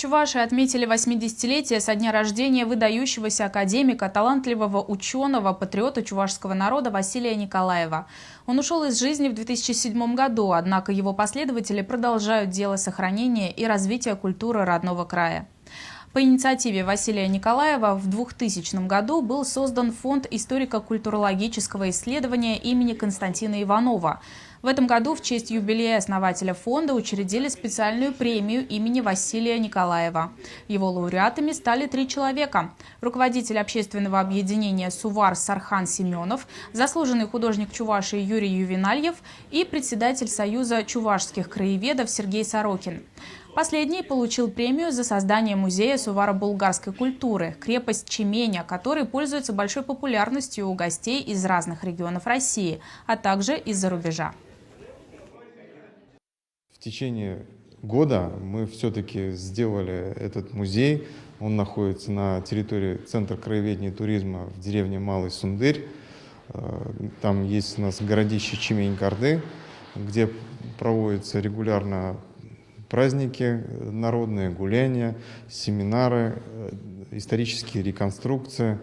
Чуваши отметили 80-летие со дня рождения выдающегося академика, талантливого ученого, патриота чувашского народа Василия Николаева. Он ушел из жизни в 2007 году, однако его последователи продолжают дело сохранения и развития культуры родного края. По инициативе Василия Николаева в 2000 году был создан фонд историко-культурологического исследования имени Константина Иванова. В этом году в честь юбилея основателя фонда учредили специальную премию имени Василия Николаева. Его лауреатами стали 3 человека. Руководитель общественного объединения «Сувар» Сархан Семенов, заслуженный художник Чувашии Юрий Ювенальев и председатель Союза чувашских краеведов Сергей Сорокин. Последний получил премию за создание музея суваро-булгарской культуры «Крепость Чеменя», который пользуется большой популярностью у гостей из разных регионов России, а также из-за рубежа. В течение года мы все-таки сделали этот музей. Он находится на территории Центра краеведения и туризма в деревне Малый Сундырь. Там есть у нас городище Чемень-Горды, где проводятся регулярно праздники народные, гуляния, семинары, исторические реконструкции.